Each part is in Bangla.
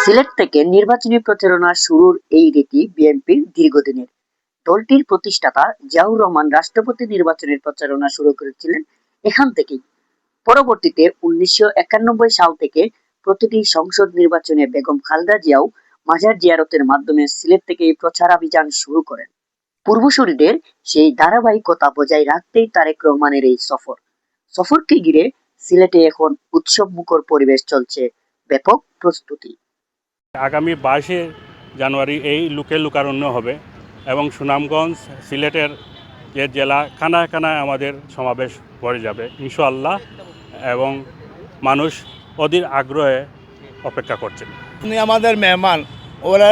সিলেট থেকে নির্বাচনী প্রচারণা শুরুর এই রীতি বিএনপির দীর্ঘদিনের। দলটির প্রতিষ্ঠাতা জিয়াউর রহমান রাষ্ট্রপতি নির্বাচনের প্রচারণা শুরু করেছিলেন এখান থেকেই। পরবর্তীতে ১৯৯১ সাল থেকে প্রতিটি সংসদ নির্বাচনে বেগম খালেদা জিয়াও মাজার জিয়ারতের মাধ্যমে সিলেট থেকে এই প্রচারাভিযান শুরু করেন। পূর্বসূরিদের সেই ধারাবাহিকতা বজায় রাখতেই তারেক রহমানের এই সফরকে ঘিরে সিলেটে এখন উৎসবমুখর পরিবেশ চলছে, ব্যাপক প্রস্তুতি। আগামী 22শে জানুয়ারি এই লোকারণ্য হবে এবং সুনামগঞ্জ সিলেটের যে জেলা কানায় কানায় আমাদের সমাবেশ পড়ে যাবে ইনশাআল্লাহ, এবং মানুষ অধীর আগ্রহে অপেক্ষা করছেন। উনি আমাদের মেহমান, ওরা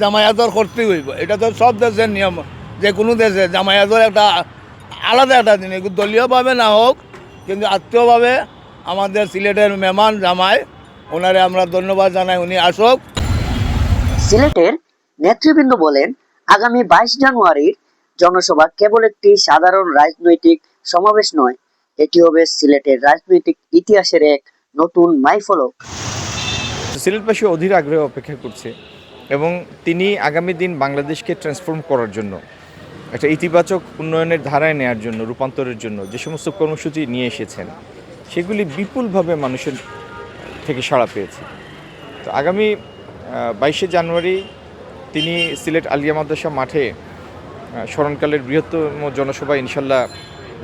জামায়াতর করতেই হইব। এটা তো সব দেশের নিয়ম, যে কোনো দেশে জামায়াতর একটা আলাদা একটা জিনিস, দলীয়ভাবে না হোক কিন্তু আত্মীয়ভাবে আমাদের সিলেটের মেহমান জামাই, ওনারে আমরা ধন্যবাদ জানাই, উনি আসুক। সিলেটের নেতৃবৃন্দ বলেন, আগামী 22 জানুয়ারির জনসভা কেবল একটি সাধারণ রাজনৈতিক সমাবেশ নয়, এটি হবে সিলেটের রাজনৈতিক ইতিহাসের এক নতুন মাইলফলক। সিলেটবাসী অধীর আগ্রহে অপেক্ষা করছে এবং তিনি আগামী দিন বাংলাদেশকে ট্রান্সফর্ম করার জন্য, একটা ইতিবাচক উন্নয়নের ধারায় নেওয়ার জন্য, রূপান্তরের জন্য যে সমস্ত কর্মসূচি নিয়ে এসেছেন সেগুলি বিপুলভাবে মানুষের থেকে সাড়া পেয়েছে। তো আগামী 22শে জানুয়ারি তিনি সিলেট আলিয়া মাদ্রাসা মাঠে স্মরণকালের বৃহত্তম জনসভায় ইনশাল্লাহ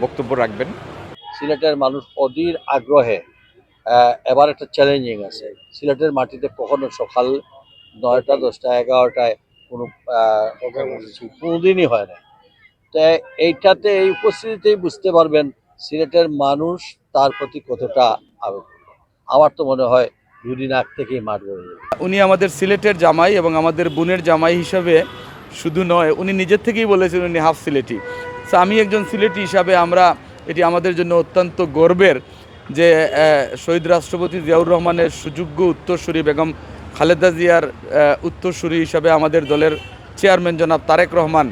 বক্তব্য রাখবেন। সিলেটের মানুষ অধীর আগ্রহে এবার একটা চ্যালেঞ্জিং আছে। সিলেটের মাটিতে কখনো সকাল 9টা 10টা 11টায় কোনোদিনই হয় না। তাই এইটাতে এই উপস্থিতিতেই বুঝতে পারবেন সিলেটের মানুষ তার প্রতি কতটা আবেগ। আমার তো মনে হয় দুদিন আগ থেকেই মাঠ ভরে যাবে। উনি আমাদের সিলেটের জামাই এবং আমাদের বোনের জামাই হিসাবে শুধু নয়, উনি নিজের থেকেই বলেছেন উনি হাফ সিলেটি। সো আমি একজন সিলেটি হিসাবে এটি আমাদের জন্য অত্যন্ত গর্বের যে শহীদ রাষ্ট্রপতি জিয়াউর রহমানের সুযোগ্য উত্তরসূরি বেগম খালেদা জিয়ার উত্তরসূরি হিসাবে আমাদের দলের চেয়ারম্যান জনাব তারেক রহমান,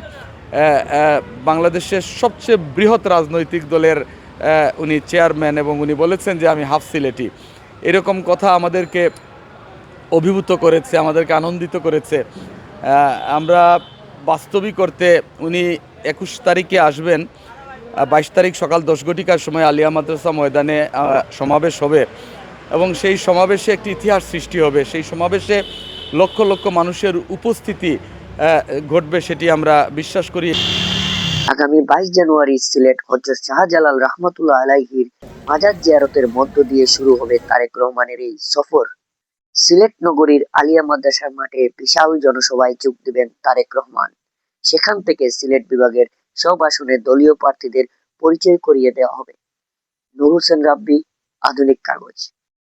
বাংলাদেশের সবচেয়ে বৃহৎ রাজনৈতিক দলের উনি চেয়ারম্যান, এবং উনি বলেছেন যে আমি হাফ সিলেটি। এরকম কথা আমাদেরকে অভিভূত করেছে, আমাদেরকে আনন্দিত করেছে। আমরা বাস্তবিক করতে উনি 21 তারিখে আসবেন, 22 তারিখ সকাল 10 ঘটিকার সময় আলিয়া মাদ্রাসা ময়দানে সমাবেশ হবে এবং সেই সমাবেশে একটি ইতিহাস সৃষ্টি হবে। সেই সমাবেশে লক্ষ লক্ষ মানুষের উপস্থিতি ঘটবে, সেটি আমরা বিশ্বাস করি। আগামী 22 জানুয়ারি সিলেট হযরত শাহজালাল রহমাতুল্লাহ আলাইহির মাজার জিয়ারতের মধ্য দিয়ে শুরু হবে তারেক রহমানের এই সফর। সিলেট নগরীর আলিয়া মাদ্রাসার মাঠে বিশাল জনসভায় যোগ দেবেন তারেক রহমান। সেখান থেকে সিলেট বিভাগের সব আসনে দলীয় প্রার্থীদের পরিচয় করিয়ে দেওয়া হবে। নূর হোসেন রাব্বি, আধুনিক কাগজ।